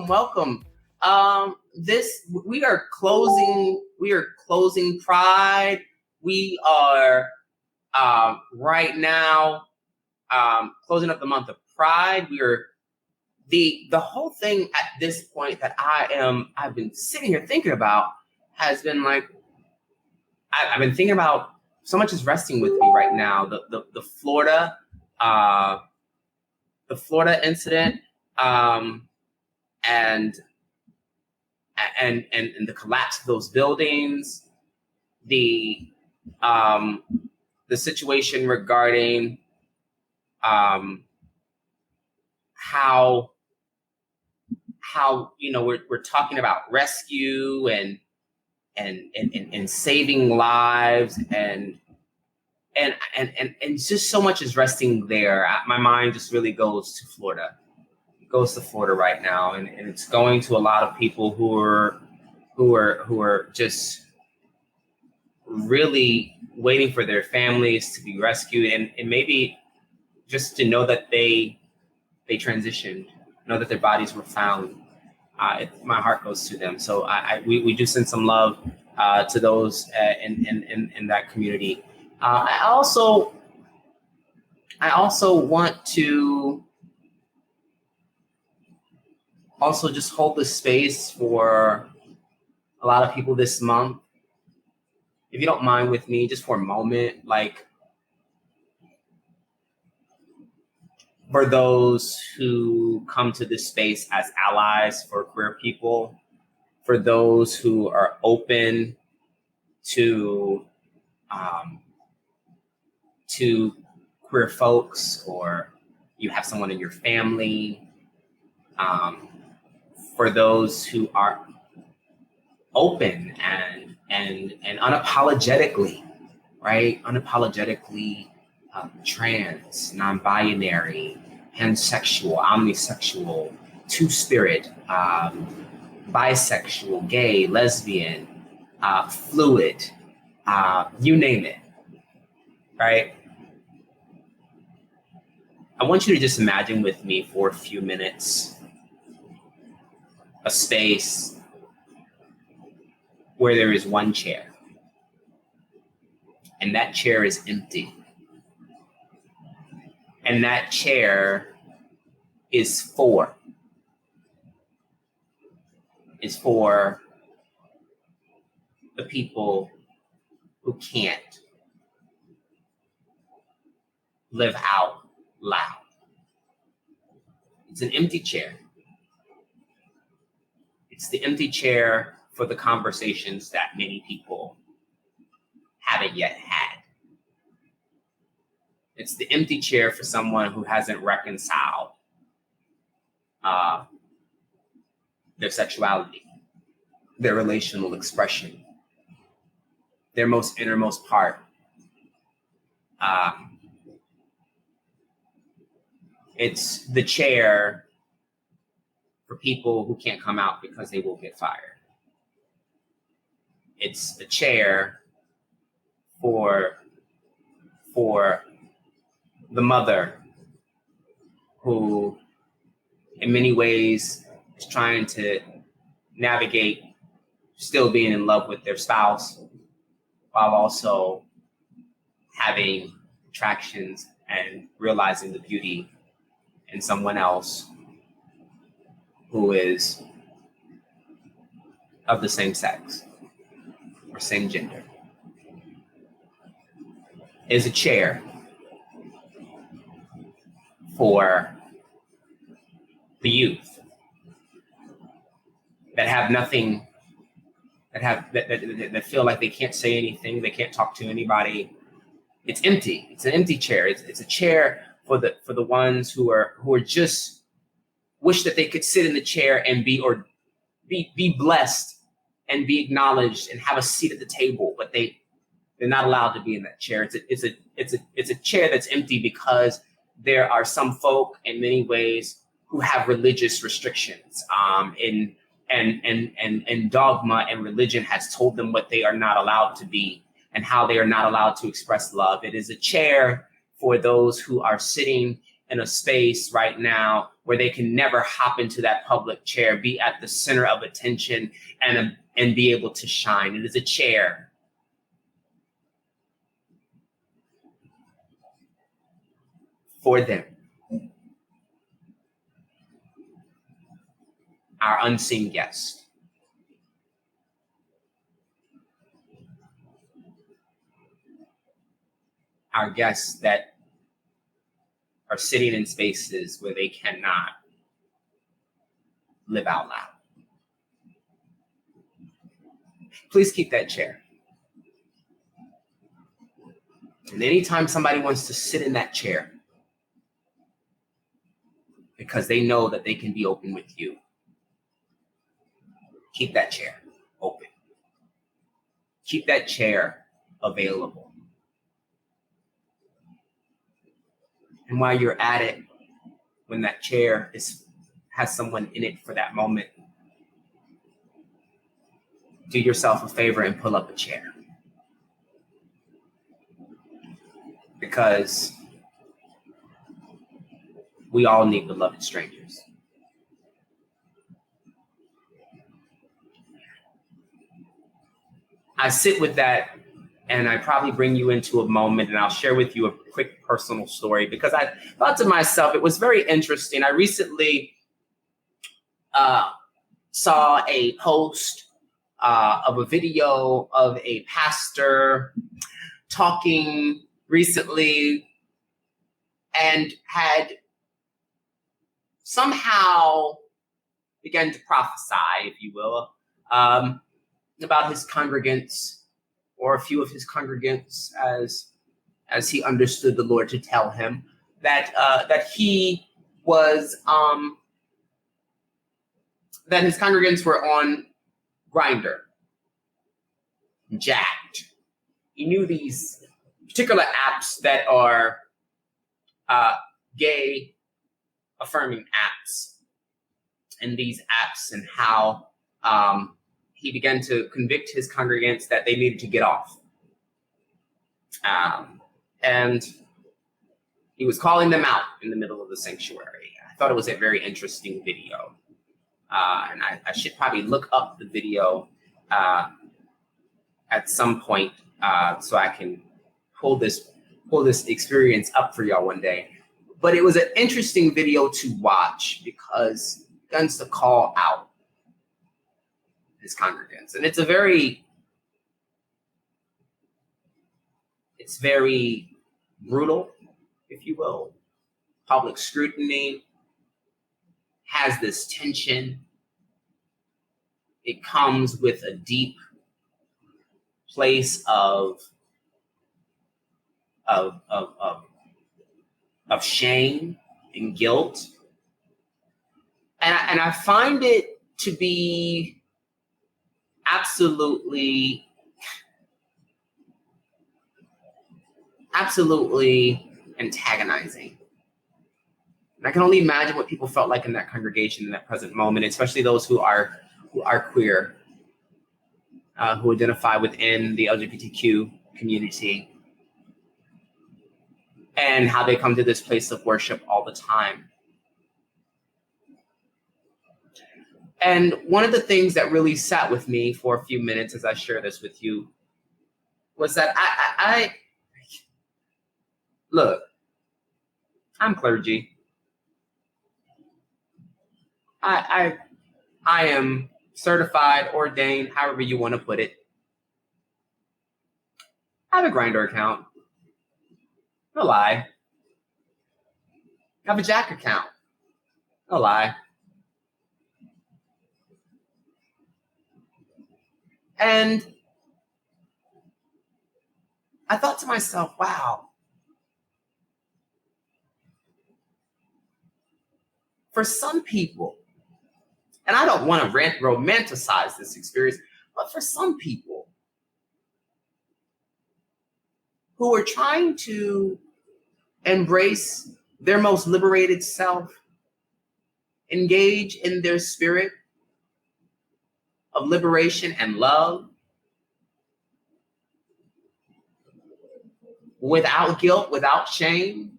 Welcome. We are closing Pride. We are right now closing up the month of Pride. We are the whole thing at this point that I've been sitting here thinking about has been like I've been thinking about so much is resting with me right now. The Florida incident. And the collapse of those buildings, the situation regarding how we're talking about rescue and saving lives and just so much is resting there. My mind just really goes to Florida. Goes to Florida right now, and it's going to a lot of people who are just really waiting for their families to be rescued and maybe just to know that they transitioned, know that their bodies were found. My heart goes to them. So we do send some love to those in that community. I also want to just hold the space for a lot of people this month. If you don't mind with me, just for a moment, like for those who come to this space as allies for queer people, for those who are open to queer folks, or you have someone in your family, for those who are open and unapologetically, right? Unapologetically trans, non-binary, pansexual, omnisexual, two-spirit, bisexual, gay, lesbian, fluid, you name it, right? I want you to just imagine with me for a few minutes a space where there is one chair, and that chair is empty. And that chair is for the people who can't live out loud. It's an empty chair. It's the empty chair for the conversations that many people haven't yet had. It's the empty chair for someone who hasn't reconciled their sexuality, their relational expression, their most innermost part. It's the chair for people who can't come out because they will get fired. It's the chair for the mother who in many ways is trying to navigate still being in love with their spouse while also having attractions and realizing the beauty in someone else who is of the same sex or same gender. Is a chair for the youth that have nothing, that feel like they can't say anything, they can't talk to anybody. It's empty. It's an empty chair. It's a chair for the ones who are just wish that they could sit in the chair and be be blessed and be acknowledged and have a seat at the table, but they're not allowed to be in that chair. It's a chair that's empty because there are some folk in many ways who have religious restrictions, and dogma and religion has told them what they are not allowed to be and how they are not allowed to express love. It is a chair for those who are sitting in a space right now where they can never hop into that public chair, be at the center of attention, and be able to shine. It is a chair for them, our unseen guest. Our guests that are sitting in spaces where they cannot live out loud. Please keep that chair. And anytime somebody wants to sit in that chair because they know that they can be open with you, keep that chair open. Keep that chair available. And while you're at it, when that chair has someone in it for that moment, do yourself a favor and pull up a chair. Because we all need beloved strangers. I sit with that, and I probably bring you into a moment, and I'll share with you a quick personal story, because I thought to myself, it was very interesting. I recently saw a post of a video of a pastor talking recently and had somehow began to prophesy, if you will, about his congregants, or a few of his congregants, as he understood the Lord to tell him that he was that his congregants were on Grindr, jacked. He knew these particular apps that are gay affirming apps, and these apps, and how he began to convict his congregants that they needed to get off. And he was calling them out in the middle of the sanctuary. I thought it was a very interesting video. And I should probably look up the video at some point so I can pull this experience up for y'all one day. But it was an interesting video to watch because it begins to call out his congregants. And it's very brutal, if you will. Public scrutiny has this tension. It comes with a deep place of shame and guilt. And I find it to be absolutely antagonizing. And I can only imagine what people felt like in that congregation in that present moment, especially those who are queer, who identify within the LGBTQ community, and how they come to this place of worship all the time. And one of the things that really sat with me for a few minutes as I share this with you was that I look, I'm clergy. I am certified, ordained, however you want to put it. I have a Grindr account. No lie. I have a Jack account. No lie. And I thought to myself, wow. For some people, And I don't want to romanticize this experience, but for some people who are trying to embrace their most liberated self, engage in their spirit of liberation and love without guilt, without shame,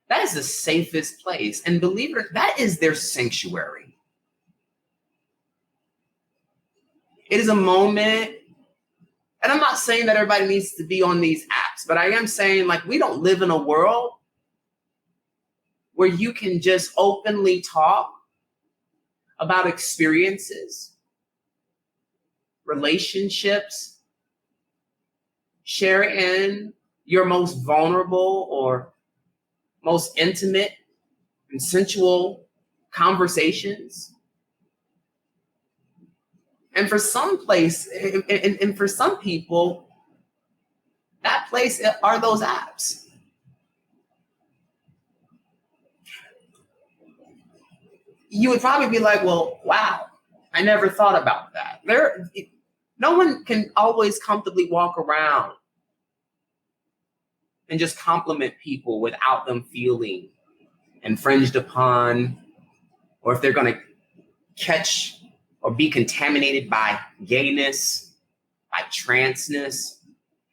that is the safest place. And believe it or not, that is their sanctuary. It is a moment, and I'm not saying that everybody needs to be on these apps, but I am saying, like, we don't live in a world where you can just openly talk about experiences, relationships, share in your most vulnerable or most intimate and sensual conversations. And for some place, and for some people, that place are those apps. You would probably be like, well, wow, I never thought about that. No one can always comfortably walk around and just compliment people without them feeling infringed upon, or if they're going to catch or be contaminated by gayness, by transness.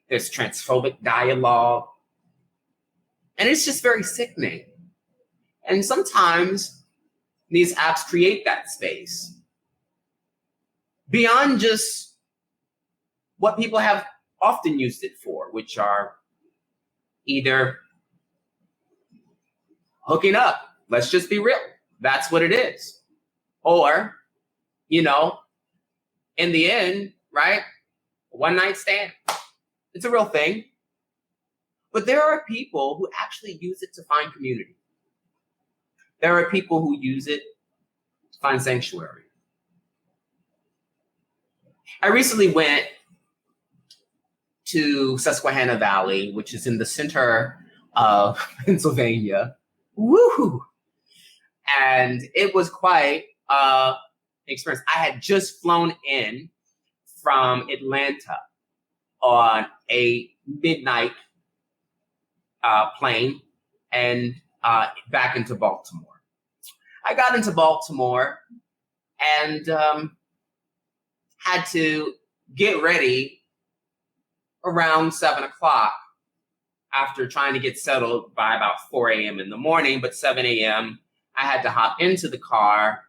There's transphobic dialogue. And it's just very sickening. And sometimes these apps create that space beyond just what people have often used it for, which are either hooking up. Let's just be real. That's what it is. Or, you know, in the end, right? One night stand. It's a real thing. But there are people who actually use it to find community. There are people who use it to find sanctuary. I recently went to Susquehanna Valley, which is in the center of Pennsylvania. Woohoo! And it was quite an experience. I had just flown in from Atlanta on a midnight plane and back into Baltimore. I got into Baltimore and had to get ready around 7 o'clock after trying to get settled by about 4 a.m. in the morning. But 7 a.m., I had to hop into the car.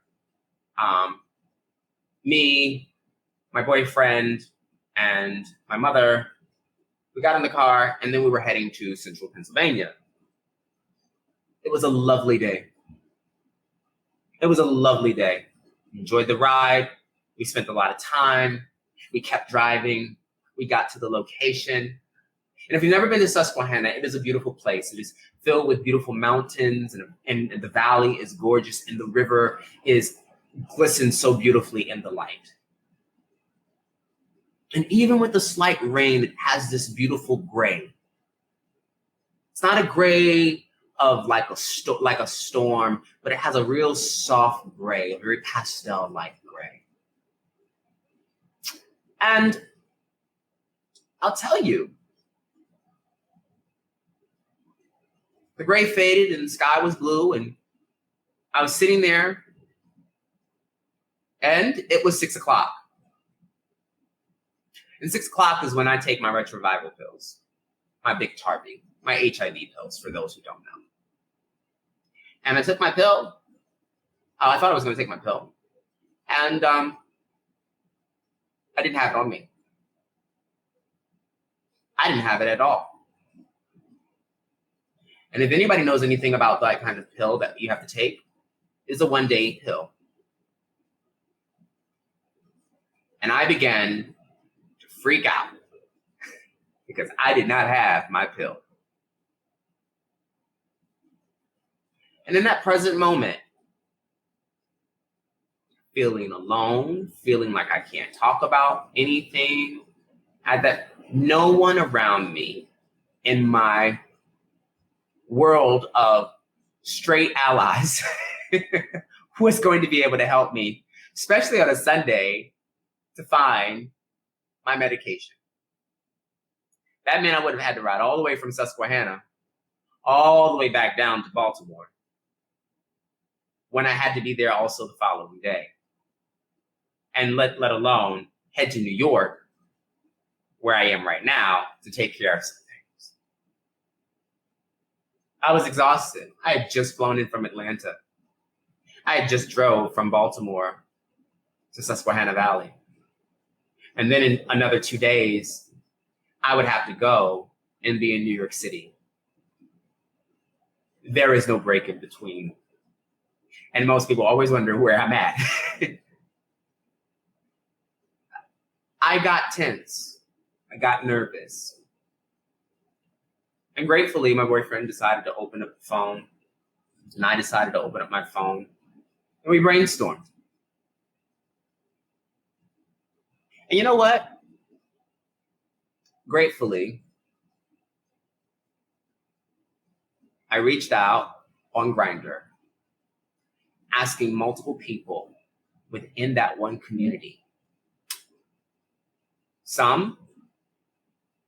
Me, my boyfriend, and my mother, we got in the car, and then we were heading to central Pennsylvania. It was a lovely day. It was a lovely day. Enjoyed the ride. We spent a lot of time. We kept driving. We got to the location. And if you've never been to Susquehanna, it is a beautiful place. It is filled with beautiful mountains, and the valley is gorgeous, and the river glistens so beautifully in the light. And even with the slight rain, it has this beautiful gray. It's not a gray of like a storm, but it has a real soft gray, a very pastel-like gray. And I'll tell you, the gray faded and the sky was blue, and I was sitting there, and it was 6 o'clock. And 6 o'clock is when I take my retroviral pills, my big Tarby, my HIV pills, for those who don't know. And I took my pill. I thought I was going to take my pill. And I didn't have it on me. I didn't have it at all. And if anybody knows anything about that kind of pill that you have to take, it's a one-day pill. And I began to freak out because I did not have my pill. And in that present moment, feeling alone, feeling like I can't talk about anything, had that no one around me in my world of straight allies was going to be able to help me, especially on a Sunday, to find my medication. That meant I would have had to ride all the way from Susquehanna, all the way back down to Baltimore, when I had to be there also the following day. And let alone head to New York, where I am right now, to take care of some things. I was exhausted. I had just flown in from Atlanta. I had just drove from Baltimore to Susquehanna Valley. And then in another 2 days, I would have to go and be in New York City. There is no break in between. And most people always wonder where I'm at. I got tense. I got nervous. And gratefully, my boyfriend decided to open up the phone. And I decided to open up my phone. And we brainstormed. And you know what? Gratefully, I reached out on Grindr, asking multiple people within that one community. Some,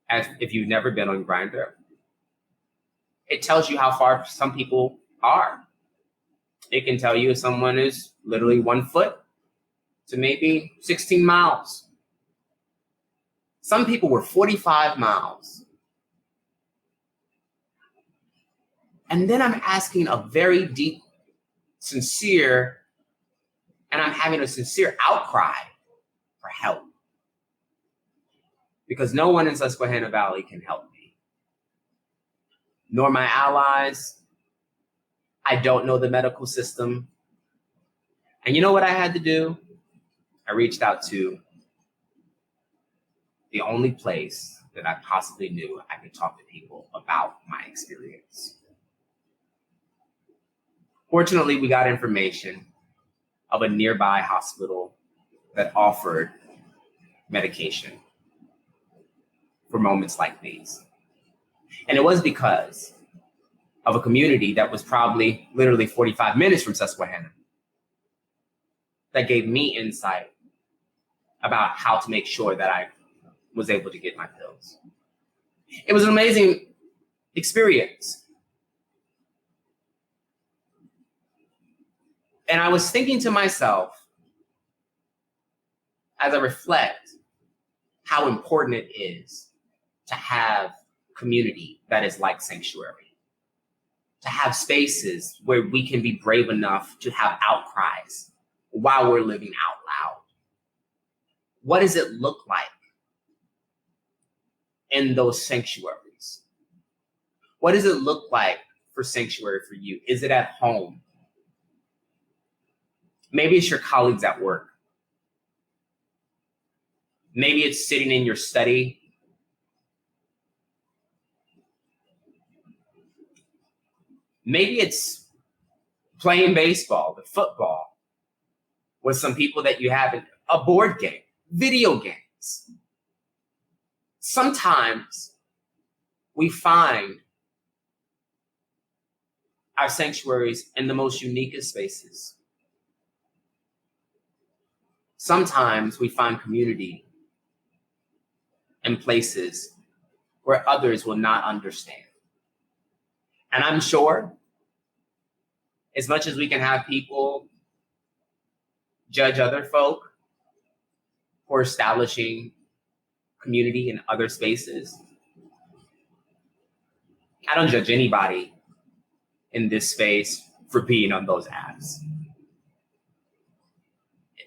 as if you've never been on Grindr, it tells you how far some people are. It can tell you if someone is literally 1 foot to maybe 16 miles. Some people were 45 miles. And then I'm asking a very deep, sincere, and I'm having a sincere outcry for help. Because no one in Susquehanna Valley can help me, nor my allies. I don't know the medical system. And you know what I had to do? I reached out to the only place that I possibly knew I could talk to people about my experience. Fortunately, we got information of a nearby hospital that offered medication for moments like these. And it was because of a community that was probably literally 45 minutes from Susquehanna that gave me insight about how to make sure that I was able to get my pills. It was an amazing experience. And I was thinking to myself, as I reflect, how important it is to have community that is like sanctuary, to have spaces where we can be brave enough to have outcries while we're living out loud. What does it look like in those sanctuaries? What does it look like for sanctuary for you? Is it at home? Maybe it's your colleagues at work. Maybe it's sitting in your study. Maybe it's playing baseball, the football, with some people that you have in a board game, video games. Sometimes we find our sanctuaries in the most uniquest spaces. Sometimes we find community in places where others will not understand. And I'm sure, as much as we can have people judge other folk for establishing community in other spaces, I don't judge anybody in this space for being on those apps.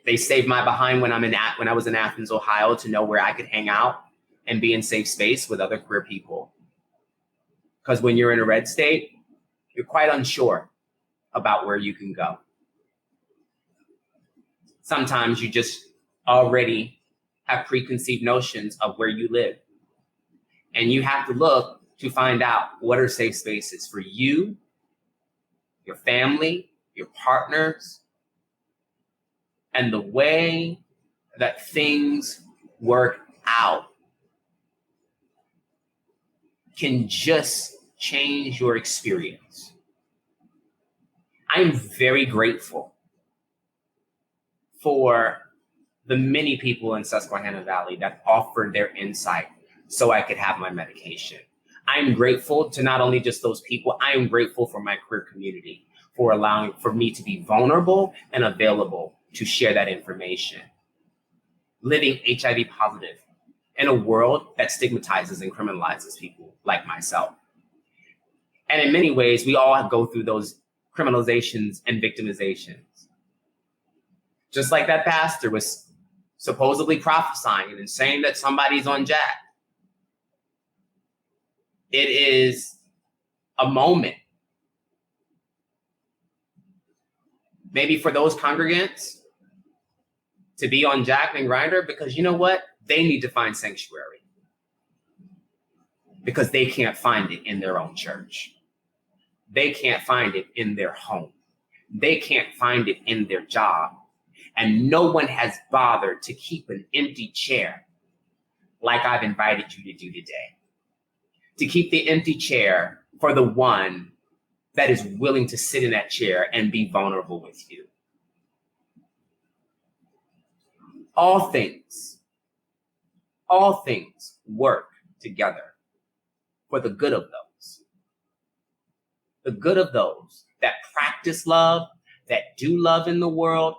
They saved my behind when I was in Athens, Ohio, to know where I could hang out and be in safe space with other queer people. Because when you're in a red state, you're quite unsure about where you can go. Sometimes you just already have preconceived notions of where you live. And you have to look to find out what are safe spaces for you, your family, your partners, and the way that things work out can just change your experience. I'm very grateful for the many people in Susquehanna Valley that offered their insight so I could have my medication. I am grateful to not only just those people, I am grateful for my queer community for allowing for me to be vulnerable and available to share that information. Living HIV positive in a world that stigmatizes and criminalizes people like myself. And in many ways, we all go through those criminalizations and victimizations. Just like that pastor was supposedly prophesying and saying that somebody's on Jack. It is a moment, maybe for those congregants to be on Jack and Grindr, because you know what? They need to find sanctuary because they can't find it in their own church. They can't find it in their home. They can't find it in their job. And no one has bothered to keep an empty chair like I've invited you to do today. To keep the empty chair for the one that is willing to sit in that chair and be vulnerable with you. All things work together for the good of those. The good of those that practice love, that do love in the world,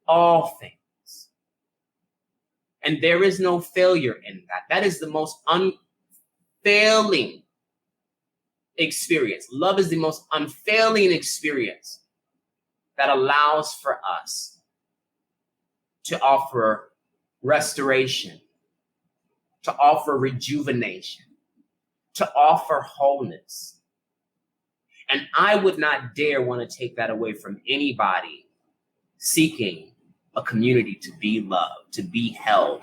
all things. And there is no failure in that. That is the most unfailing experience. Love is the most unfailing experience that allows for us to offer restoration, to offer rejuvenation, to offer wholeness. And I would not dare want to take that away from anybody seeking a community to be loved, to be held.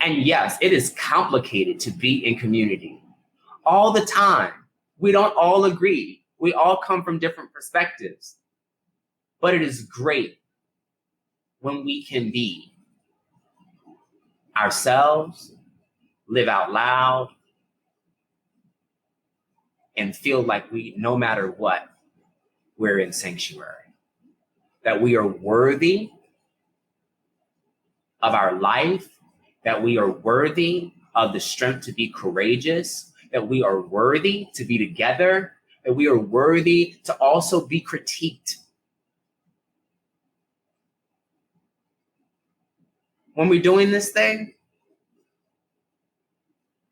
And yes, it is complicated to be in community all the time. We don't all agree. We all come from different perspectives. But it is great when we can be ourselves, live out loud, and feel like we, no matter what, we're in sanctuary. That we are worthy of our life, that we are worthy of the strength to be courageous, that we are worthy to be together, that we are worthy to also be critiqued. When we're doing this thing,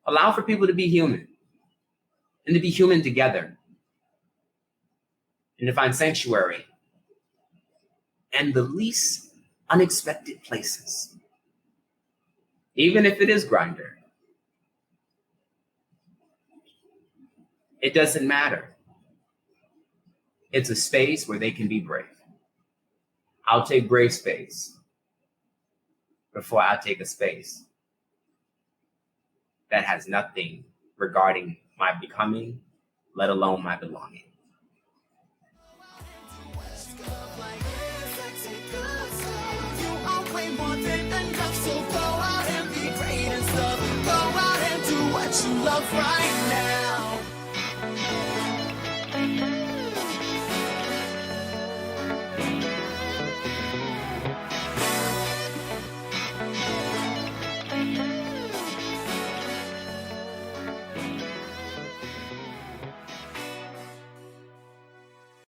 allow for people to be human and to be human together and to find sanctuary and the least unexpected places. Even if it is Grindr, it doesn't matter. It's a space where they can be brave. I'll take brave space before I take a space that has nothing regarding my becoming, let alone my belonging. You love right now.